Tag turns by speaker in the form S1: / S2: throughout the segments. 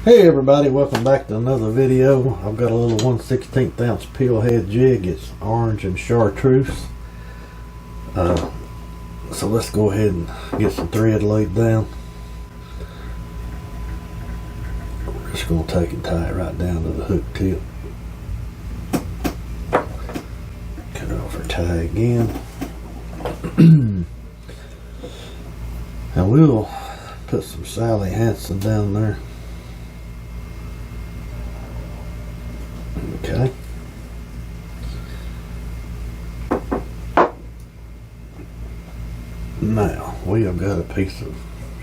S1: Hey everybody, welcome back to another video. I've got a little 1/16 ounce peel head jig. It's orange and chartreuse. So let's go ahead and get some thread laid down. We're just going to take and tie it right down to the hook tip. Cut off our tie again. And we'll put some Sally Hansen down there. Okay. Now we have got a piece of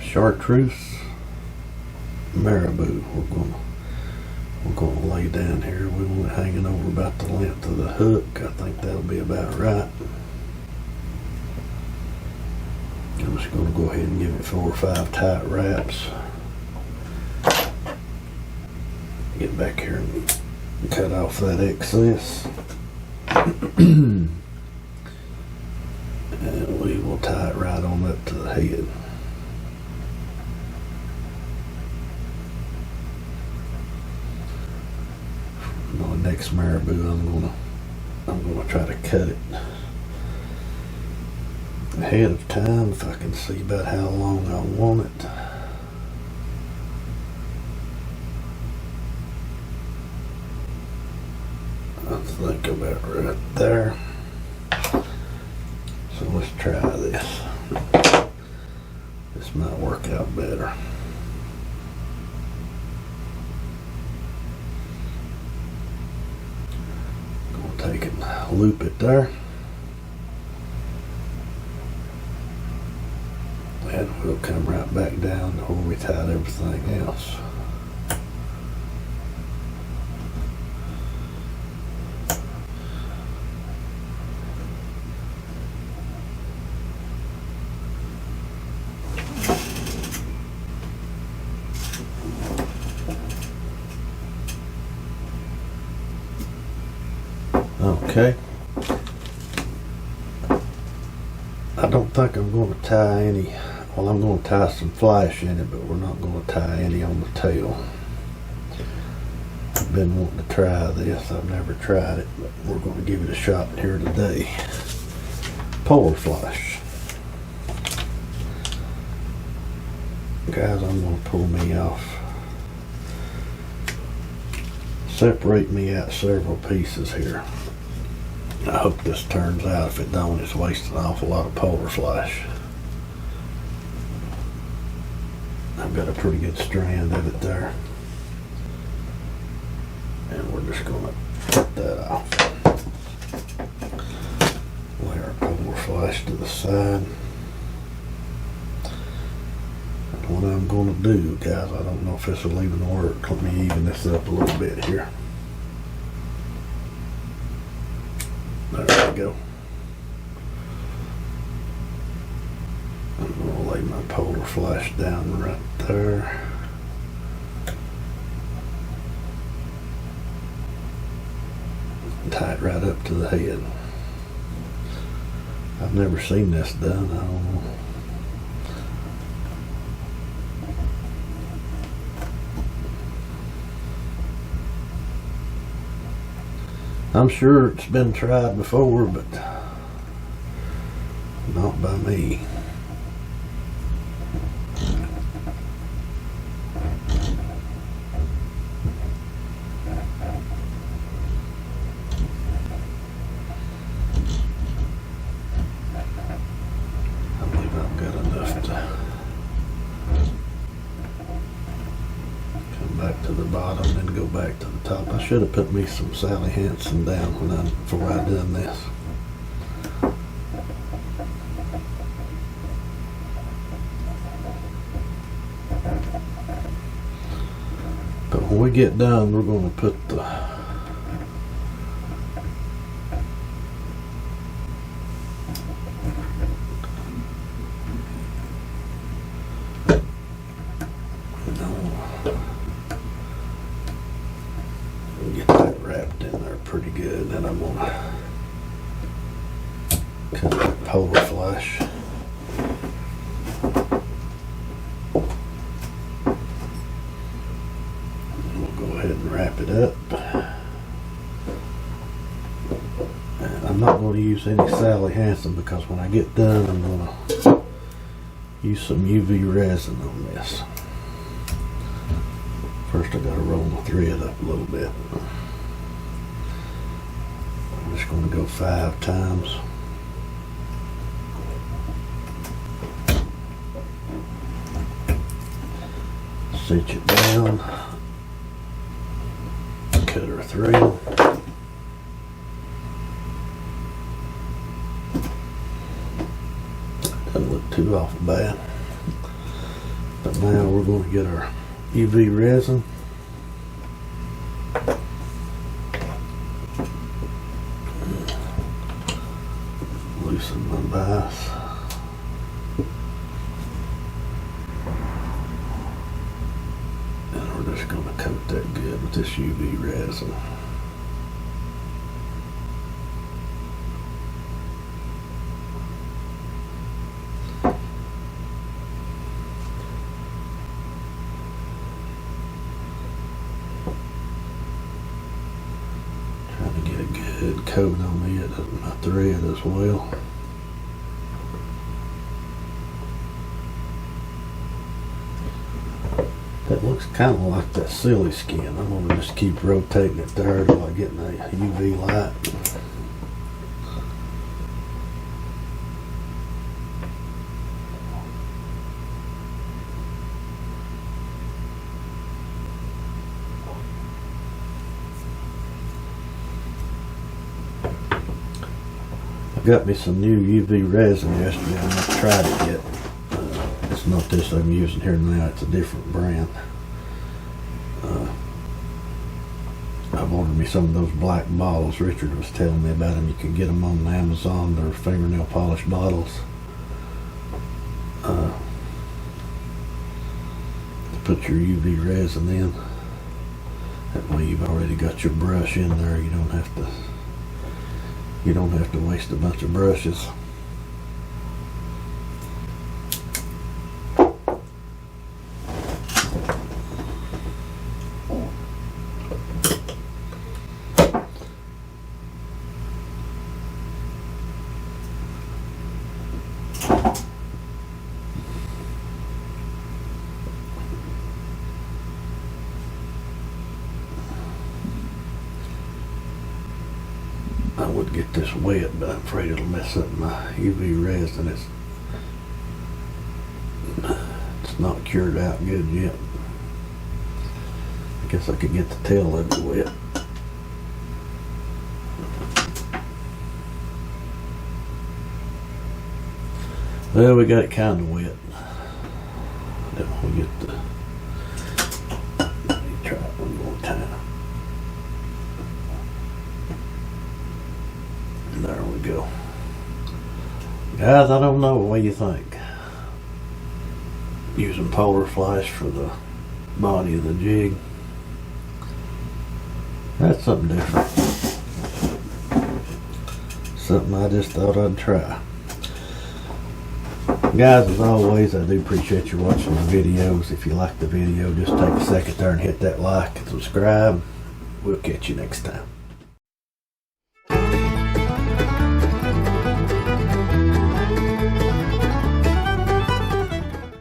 S1: chartreuse marabou. We're gonna lay down here. We want it hanging over about the length of the hook. I think that'll be about right. I'm just gonna go ahead and give it 4 or 5 tight wraps. Get back here and cut off that excess. And we will tie it right on up to the head. On the next marabou, I'm gonna try to cut it ahead of time if I can see about how long I want it. I think about right there. So let's try this. This might work out better. Gonna take and loop it there. And we'll come right back down to where we tied everything else. Okay. I don't think I'm going to tie any. Well, I'm going to tie some flash in it, but we're not going to tie any on the tail. I've been wanting to try this. I've never tried it, but we're going to give it a shot here today. Polar flash. Guys, I'm going to pull me off. Separate me out several pieces here. I hope this turns out. If it don't, it's wasting an awful lot of polar flash. I've got a pretty good strand of it there. And we're just going to cut that off. Lay our polar flash to the side. And what I'm going to do, guys, I don't know if this will even work. Let me even this up a little bit here. There we go. I'm going to lay my polar flash down right there. Tie it right up to the head. I've never seen this done. I don't know. I'm sure it's been tried before, but not by me. I believe I've got enough to come back to the bottom and go back to the top. I should have put me some Sally Hansen down before I done this. But when we get done, we're going to put the get that wrapped in there pretty good. Then I'm going to cut that polar flash. up. And I'm not going to use any Sally Hansen because when I get done I'm going to use some UV resin on this. First I got to roll my thread up a little bit. I'm just going to go 5 times. Cinch it down. Cut her thread. Doesn't look too awful bad. But now we're going to get our UV resin. Loosen my vise. And we're just going to coat that good with this UV resin. Good coat on my thread as well. That looks kind of like that silly skin. I'm going to just keep rotating it there until I get my UV light. Got me some new UV resin yesterday. I've not tried it yet. It's not this I'm using here now. It's a different brand. I've ordered me some of those black bottles. Richard was telling me about them. You can get them on Amazon. They're fingernail polish bottles. To put your UV resin in. That way you've already got your brush in there. You don't have to waste a bunch of brushes. I would get this wet, but I'm afraid it'll mess up my UV resin. It's not cured out good yet. I guess I could get the tail of it wet. Well, we got it kind of wet. Then we get let me try it one more time. There we go. Guys, I don't know. What do you think? Using polar flash for the body of the jig. That's something different. Something I just thought I'd try. Guys, as always, I do appreciate you watching the videos. If you like the video, just take a second there and hit that like and subscribe. We'll catch you next time.